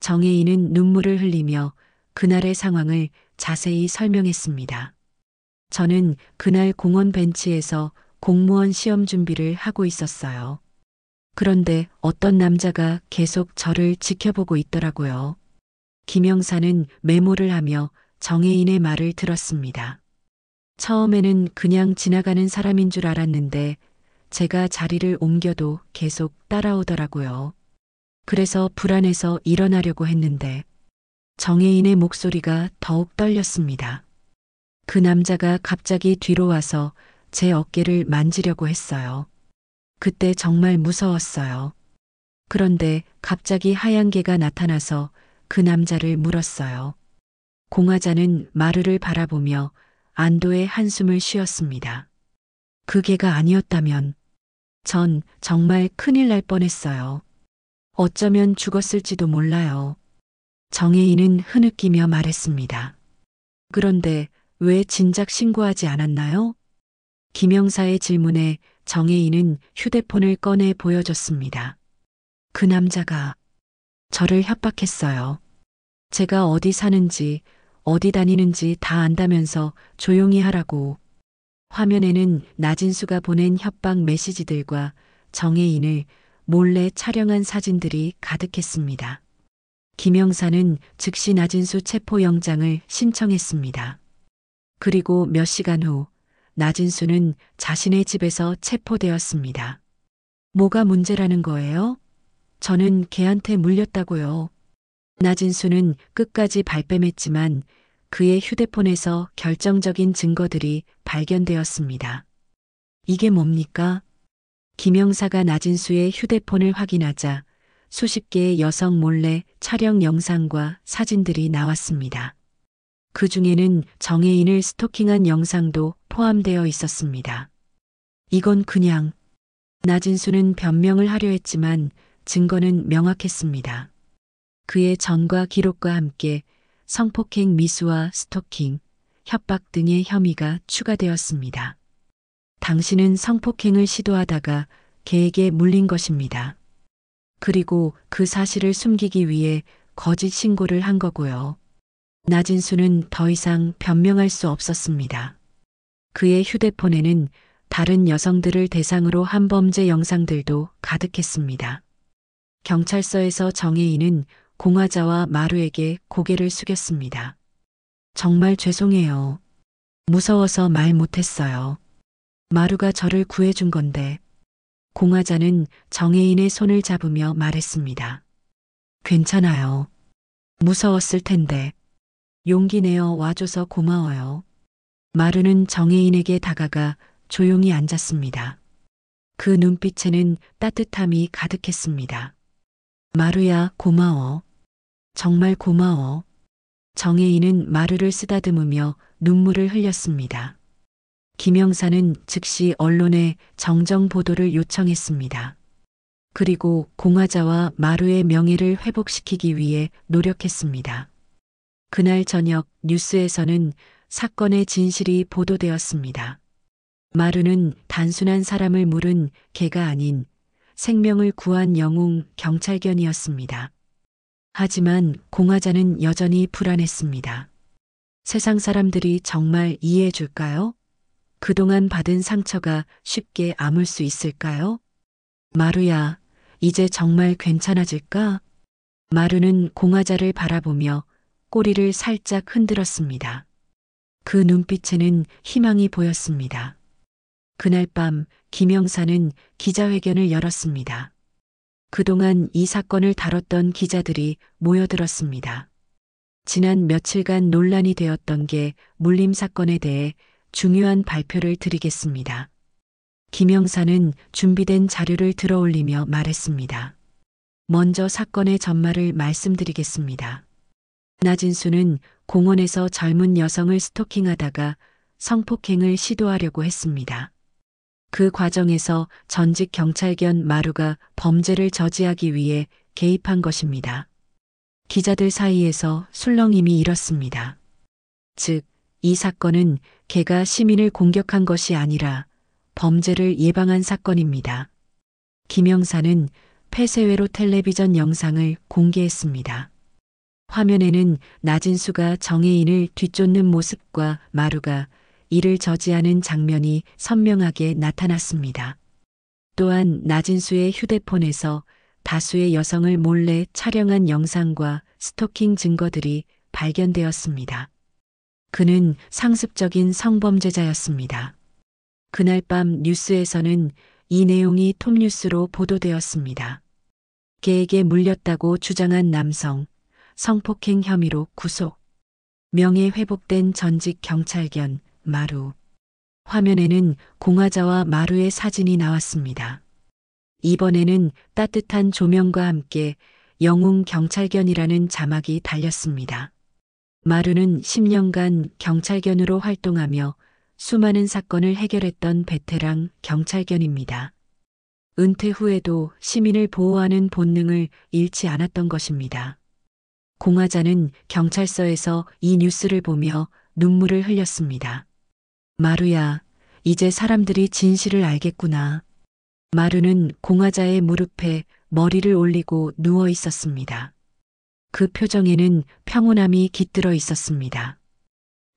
정혜인은 눈물을 흘리며 그날의 상황을 자세히 설명했습니다. 저는 그날 공원 벤치에서 공무원 시험 준비를 하고 있었어요. 그런데 어떤 남자가 계속 저를 지켜보고 있더라고요. 김영사는 메모를 하며 정혜인의 말을 들었습니다. 처음에는 그냥 지나가는 사람인 줄 알았는데 제가 자리를 옮겨도 계속 따라오더라고요. 그래서 불안해서 일어나려고 했는데 정혜인의 목소리가 더욱 떨렸습니다. 그 남자가 갑자기 뒤로 와서 제 어깨를 만지려고 했어요. 그때 정말 무서웠어요. 그런데 갑자기 하얀 개가 나타나서 그 남자를 물었어요. 공화자는 마루를 바라보며 안도의 한숨을 쉬었습니다. 그 개가 아니었다면 전 정말 큰일 날 뻔했어요. 어쩌면 죽었을지도 몰라요. 정혜인은 흐느끼며 말했습니다. 그런데 왜 진작 신고하지 않았나요? 김영사의 질문에 정혜인은 휴대폰을 꺼내 보여줬습니다. 그 남자가 저를 협박했어요. 제가 어디 사는지, 어디 다니는지 다 안다면서 조용히 하라고. 화면에는 나진수가 보낸 협박 메시지들과 정혜인을 몰래 촬영한 사진들이 가득했습니다. 김영사는 즉시 나진수 체포영장을 신청했습니다. 그리고 몇 시간 후 나진수는 자신의 집에서 체포되었습니다. 뭐가 문제라는 거예요? 저는 걔한테 물렸다고요. 나진수는 끝까지 발뺌했지만 그의 휴대폰에서 결정적인 증거들이 발견되었습니다. 이게 뭡니까? 김영사가 나진수의 휴대폰을 확인하자 수십 개의 여성 몰래 촬영 영상과 사진들이 나왔습니다. 그 중에는 정혜인을 스토킹한 영상도 포함되어 있었습니다. 이건 그냥 나진수는 변명을 하려 했지만 증거는 명확했습니다. 그의 전과 기록과 함께 성폭행 미수와 스토킹, 협박 등의 혐의가 추가되었습니다. 당신은 성폭행을 시도하다가 개에게 물린 것입니다. 그리고 그 사실을 숨기기 위해 거짓 신고를 한 거고요. 나진수는 더 이상 변명할 수 없었습니다. 그의 휴대폰에는 다른 여성들을 대상으로 한 범죄 영상들도 가득했습니다. 경찰서에서 정혜인은 공화자와 마루에게 고개를 숙였습니다. 정말 죄송해요. 무서워서 말 못했어요. 마루가 저를 구해준 건데. 공화자는 정혜인의 손을 잡으며 말했습니다. 괜찮아요. 무서웠을 텐데. 용기 내어 와줘서 고마워요. 마루는 정혜인에게 다가가 조용히 앉았습니다. 그 눈빛에는 따뜻함이 가득했습니다. 마루야, 고마워. 정말 고마워. 정혜인은 마루를 쓰다듬으며 눈물을 흘렸습니다. 김영사는 즉시 언론에 정정 보도를 요청했습니다. 그리고 공화자와 마루의 명예를 회복시키기 위해 노력했습니다. 그날 저녁 뉴스에서는 사건의 진실이 보도되었습니다. 마루는 단순한 사람을 물은 개가 아닌 생명을 구한 영웅 경찰견이었습니다. 하지만 공화자는 여전히 불안했습니다. 세상 사람들이 정말 이해해 줄까요? 그동안 받은 상처가 쉽게 아물 수 있을까요? 마루야, 이제 정말 괜찮아질까? 마루는 공화자를 바라보며 꼬리를 살짝 흔들었습니다. 그 눈빛에는 희망이 보였습니다. 그날 밤 김영사는 기자회견을 열었습니다. 그동안 이 사건을 다뤘던 기자들이 모여들었습니다. 지난 며칠간 논란이 되었던 게 물림 사건에 대해 중요한 발표를 드리겠습니다. 김영사는 준비된 자료를 들어올리며 말했습니다. 먼저 사건의 전말을 말씀드리겠습니다. 나진수는 공원에서 젊은 여성을 스토킹하다가 성폭행을 시도하려고 했습니다. 그 과정에서 전직 경찰견 마루가 범죄를 저지하기 위해 개입한 것입니다. 기자들 사이에서 술렁임이 일었습니다. 즉, 이 사건은 개가 시민을 공격한 것이 아니라 범죄를 예방한 사건입니다. 김영사는 폐쇄회로 텔레비전 영상을 공개했습니다. 화면에는 나진수가 정혜인을 뒤쫓는 모습과 마루가 이를 저지하는 장면이 선명하게 나타났습니다. 또한 나진수의 휴대폰에서 다수의 여성을 몰래 촬영한 영상과 스토킹 증거들이 발견되었습니다. 그는 상습적인 성범죄자였습니다. 그날 밤 뉴스에서는 이 내용이 톱뉴스로 보도되었습니다. 개에게 물렸다고 주장한 남성, 성폭행 혐의로 구속. 명예 회복된 전직 경찰견 마루. 화면에는 공화자와 마루의 사진이 나왔습니다. 이번에는 따뜻한 조명과 함께 영웅 경찰견이라는 자막이 달렸습니다. 마루는 10년간 경찰견으로 활동하며 수많은 사건을 해결했던 베테랑 경찰견입니다. 은퇴 후에도 시민을 보호하는 본능을 잃지 않았던 것입니다. 공화자는 경찰서에서 이 뉴스를 보며 눈물을 흘렸습니다. 마루야, 이제 사람들이 진실을 알겠구나. 마루는 공화자의 무릎에 머리를 올리고 누워 있었습니다. 그 표정에는 평온함이 깃들어 있었습니다.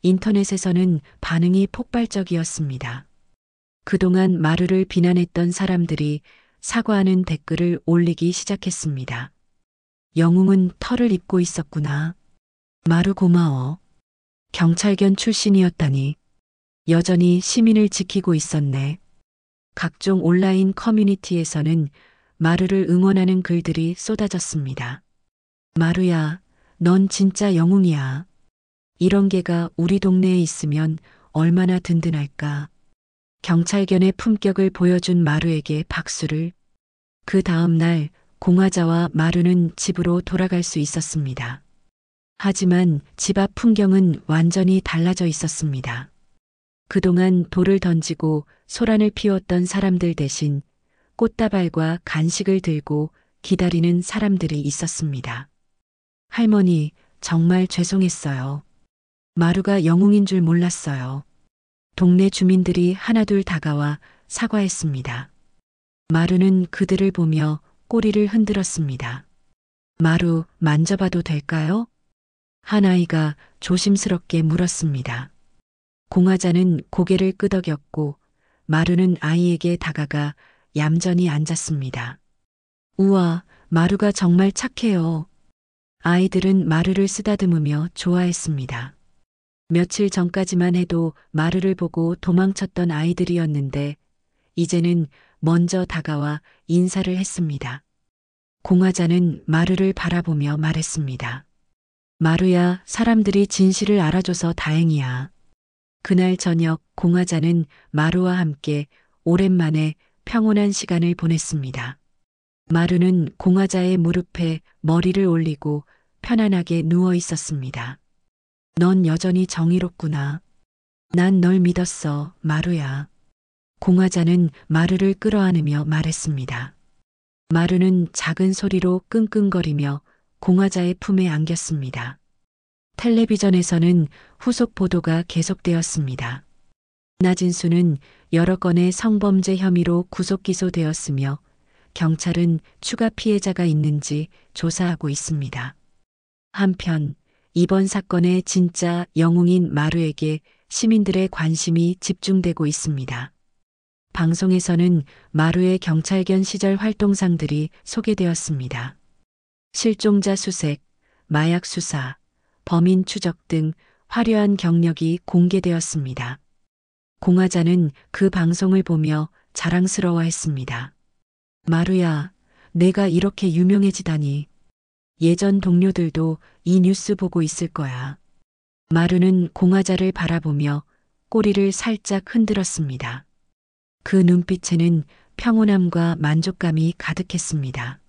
인터넷에서는 반응이 폭발적이었습니다. 그동안 마루를 비난했던 사람들이 사과하는 댓글을 올리기 시작했습니다. 영웅은 털을 입고 있었구나. 마루 고마워. 경찰견 출신이었다니. 여전히 시민을 지키고 있었네. 각종 온라인 커뮤니티에서는 마루를 응원하는 글들이 쏟아졌습니다. 마루야, 넌 진짜 영웅이야. 이런 개가 우리 동네에 있으면 얼마나 든든할까. 경찰견의 품격을 보여준 마루에게 박수를. 그 다음 날 공화자와 마루는 집으로 돌아갈 수 있었습니다. 하지만 집 앞 풍경은 완전히 달라져 있었습니다. 그동안 돌을 던지고 소란을 피웠던 사람들 대신 꽃다발과 간식을 들고 기다리는 사람들이 있었습니다. 할머니, 정말 죄송했어요. 마루가 영웅인 줄 몰랐어요. 동네 주민들이 하나둘 다가와 사과했습니다. 마루는 그들을 보며 꼬리를 흔들었습니다. 마루, 만져봐도 될까요? 한 아이가 조심스럽게 물었습니다. 공화자는 고개를 끄덕였고 마루는 아이에게 다가가 얌전히 앉았습니다. 우와, 마루가 정말 착해요. 아이들은 마루를 쓰다듬으며 좋아했습니다. 며칠 전까지만 해도 마루를 보고 도망쳤던 아이들이었는데 이제는 먼저 다가와 인사를 했습니다. 공화자는 마루를 바라보며 말했습니다. 마루야, 사람들이 진실을 알아줘서 다행이야. 그날 저녁 공화자는 마루와 함께 오랜만에 평온한 시간을 보냈습니다. 마루는 공화자의 무릎에 머리를 올리고 편안하게 누워 있었습니다. 넌 여전히 정의롭구나. 난 널 믿었어, 마루야. 공화자는 마루를 끌어안으며 말했습니다. 마루는 작은 소리로 끙끙거리며 공화자의 품에 안겼습니다. 텔레비전에서는 후속 보도가 계속되었습니다. 나진수는 여러 건의 성범죄 혐의로 구속 기소되었으며 경찰은 추가 피해자가 있는지 조사하고 있습니다. 한편 이번 사건의 진짜 영웅인 마루에게 시민들의 관심이 집중되고 있습니다. 방송에서는 마루의 경찰견 시절 활동상들이 소개되었습니다. 실종자 수색, 마약 수사, 범인 추적 등 화려한 경력이 공개되었습니다. 공화자는 그 방송을 보며 자랑스러워했습니다. 마루야, 내가 이렇게 유명해지다니. 예전 동료들도 이 뉴스 보고 있을 거야. 마루는 공화자를 바라보며 꼬리를 살짝 흔들었습니다. 그 눈빛에는 평온함과 만족감이 가득했습니다.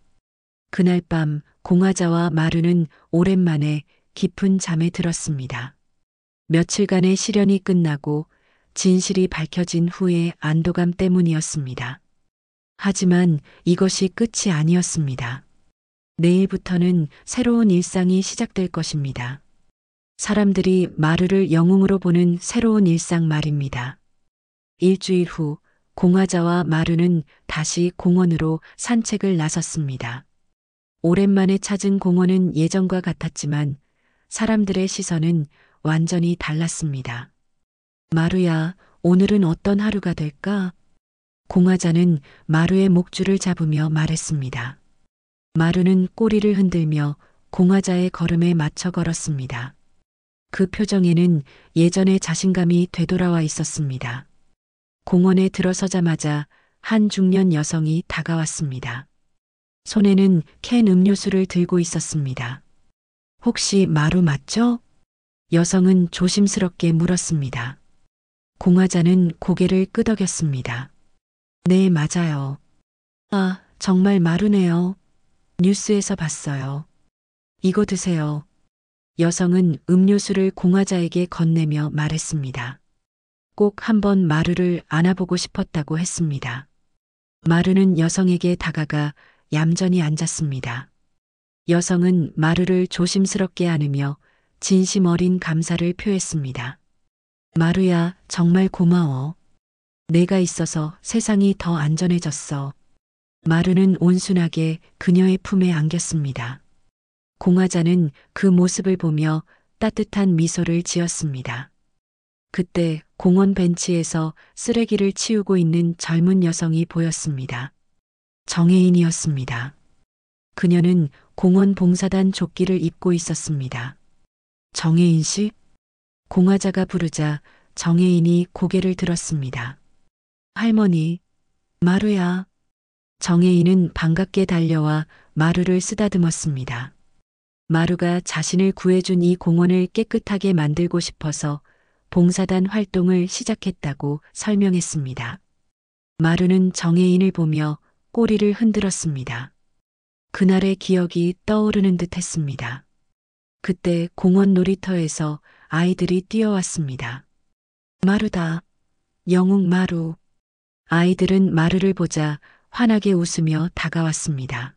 그날 밤 공화자와 마루는 오랜만에 깊은 잠에 들었습니다. 며칠간의 시련이 끝나고 진실이 밝혀진 후의 안도감 때문이었습니다. 하지만 이것이 끝이 아니었습니다. 내일부터는 새로운 일상이 시작될 것입니다. 사람들이 마루를 영웅으로 보는 새로운 일상 말입니다. 일주일 후 공화자와 마루는 다시 공원으로 산책을 나섰습니다. 오랜만에 찾은 공원은 예전과 같았지만 사람들의 시선은 완전히 달랐습니다. 마루야, 오늘은 어떤 하루가 될까? 공화자는 마루의 목줄을 잡으며 말했습니다. 마루는 꼬리를 흔들며 공화자의 걸음에 맞춰 걸었습니다. 그 표정에는 예전의 자신감이 되돌아와 있었습니다. 공원에 들어서자마자 한 중년 여성이 다가왔습니다. 손에는 캔 음료수를 들고 있었습니다. 혹시 마루 맞죠? 여성은 조심스럽게 물었습니다. 공화자는 고개를 끄덕였습니다. 네, 맞아요. 아, 정말 마루네요. 뉴스에서 봤어요. 이거 드세요. 여성은 음료수를 공화자에게 건네며 말했습니다. 꼭 한번 마루를 안아보고 싶었다고 했습니다. 마루는 여성에게 다가가 얌전히 앉았습니다. 여성은 마루를 조심스럽게 안으며 진심 어린 감사를 표했습니다. 마루야, 정말 고마워. 내가 있어서 세상이 더 안전해졌어. 마루는 온순하게 그녀의 품에 안겼습니다. 공화자는 그 모습을 보며 따뜻한 미소를 지었습니다. 그때 공원 벤치에서 쓰레기를 치우고 있는 젊은 여성이 보였습니다. 정혜인이었습니다. 그녀는 공원 봉사단 조끼를 입고 있었습니다. 정혜인 씨? 공화자가 부르자 정혜인이 고개를 들었습니다. 할머니, 마루야. 정혜인은 반갑게 달려와 마루를 쓰다듬었습니다. 마루가 자신을 구해준 이 공원을 깨끗하게 만들고 싶어서 봉사단 활동을 시작했다고 설명했습니다. 마루는 정혜인을 보며 꼬리를 흔들었습니다. 그날의 기억이 떠오르는 듯 했습니다. 그때 공원 놀이터에서 아이들이 뛰어왔습니다. 마루다. 영웅 마루. 아이들은 마루를 보자 환하게 웃으며 다가왔습니다.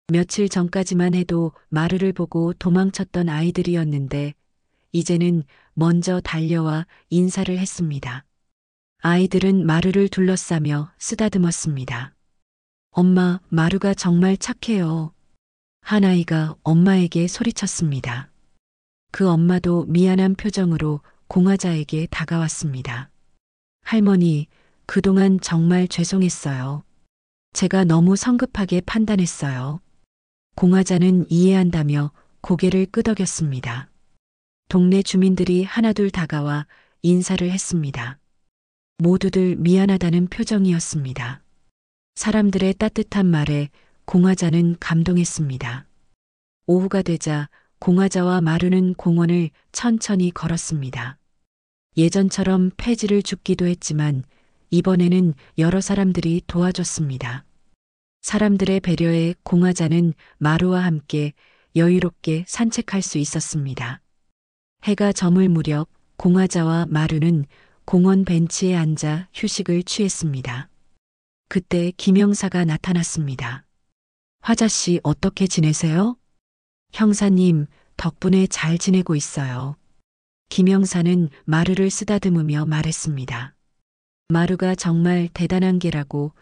며칠 전까지만 해도 마루를 보고 도망쳤던 아이들이었는데 이제는 먼저 달려와 인사를 했습니다. 아이들은 마루를 둘러싸며 쓰다듬었습니다. 엄마, 마루가 정말 착해요. 한 아이가 엄마에게 소리쳤습니다. 그 엄마도 미안한 표정으로 공화자에게 다가왔습니다. 할머니, 그동안 정말 죄송했어요. 제가 너무 성급하게 판단했어요. 공화자는 이해한다며 고개를 끄덕였습니다. 동네 주민들이 하나둘 다가와 인사를 했습니다. 모두들 미안하다는 표정이었습니다. 사람들의 따뜻한 말에 공화자는 감동했습니다. 오후가 되자 공화자와 마루는 공원을 천천히 걸었습니다. 예전처럼 폐지를 줍기도 했지만 이번에는 여러 사람들이 도와줬습니다. 사람들의 배려에 공화자는 마루와 함께 여유롭게 산책할 수 있었습니다. 해가 저물 무렵 공화자와 마루는 공원 벤치에 앉아 휴식을 취했습니다. 그때 김영사가 나타났습니다. 화자씨, 어떻게 지내세요? 형사님, 덕분에 잘 지내고 있어요. 김영사는 마루를 쓰다듬으며 말했습니다. 마루가 정말 대단한 개라고,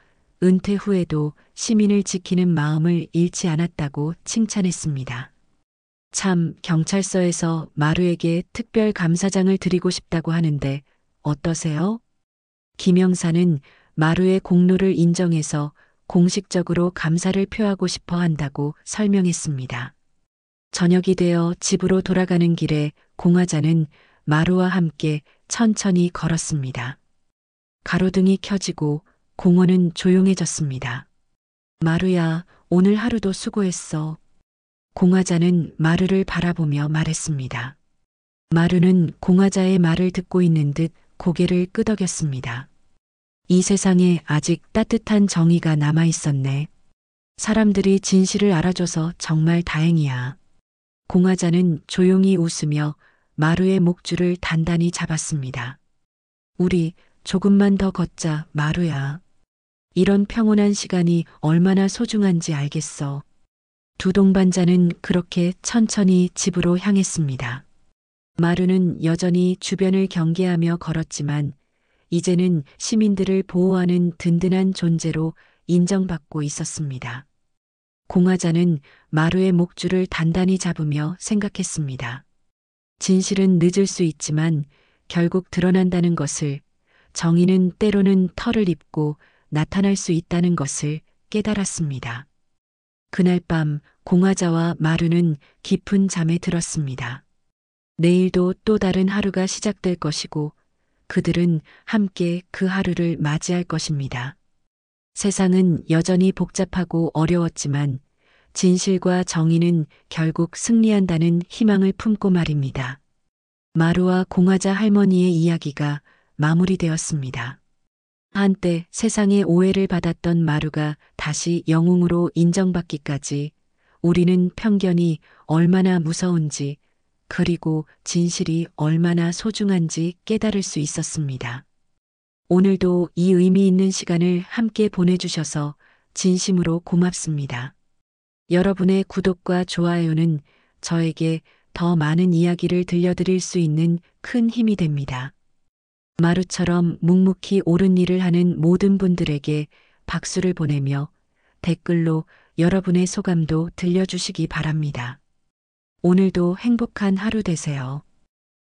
은퇴 후에도 시민을 지키는 마음을 잃지 않았다고 칭찬했습니다. 참, 경찰서에서 마루에게 특별 감사장을 드리고 싶다고 하는데 어떠세요? 김영사는 마루의 공로를 인정해서 공식적으로 감사를 표하고 싶어 한다고 설명했습니다. 저녁이 되어 집으로 돌아가는 길에 공화자는 마루와 함께 천천히 걸었습니다. 가로등이 켜지고 공원은 조용해졌습니다. 마루야, 오늘 하루도 수고했어. 공화자는 마루를 바라보며 말했습니다. 마루는 공화자의 말을 듣고 있는 듯 고개를 끄덕였습니다. 이 세상에 아직 따뜻한 정의가 남아 있었네. 사람들이 진실을 알아줘서 정말 다행이야. 공화자는 조용히 웃으며 마루의 목줄을 단단히 잡았습니다. 우리 조금만 더 걷자, 마루야. 이런 평온한 시간이 얼마나 소중한지 알겠어. 두 동반자는 그렇게 천천히 집으로 향했습니다. 마루는 여전히 주변을 경계하며 걸었지만 이제는 시민들을 보호하는 든든한 존재로 인정받고 있었습니다. 공화자는 마루의 목줄을 단단히 잡으며 생각했습니다. 진실은 늦을 수 있지만 결국 드러난다는 것을, 정의는 때로는 털을 입고 나타날 수 있다는 것을 깨달았습니다. 그날 밤 공화자와 마루는 깊은 잠에 들었습니다. 내일도 또 다른 하루가 시작될 것이고 그들은 함께 그 하루를 맞이할 것입니다. 세상은 여전히 복잡하고 어려웠지만 진실과 정의는 결국 승리한다는 희망을 품고 말입니다. 마루와 공화자 할머니의 이야기가 마무리되었습니다. 한때 세상의 오해를 받았던 마루가 다시 영웅으로 인정받기까지 우리는 편견이 얼마나 무서운지 그리고 진실이 얼마나 소중한지 깨달을 수 있었습니다. 오늘도 이 의미 있는 시간을 함께 보내주셔서 진심으로 고맙습니다. 여러분의 구독과 좋아요는 저에게 더 많은 이야기를 들려드릴 수 있는 큰 힘이 됩니다. 마루처럼 묵묵히 옳은 일을 하는 모든 분들에게 박수를 보내며 댓글로 여러분의 소감도 들려주시기 바랍니다. 오늘도 행복한 하루 되세요.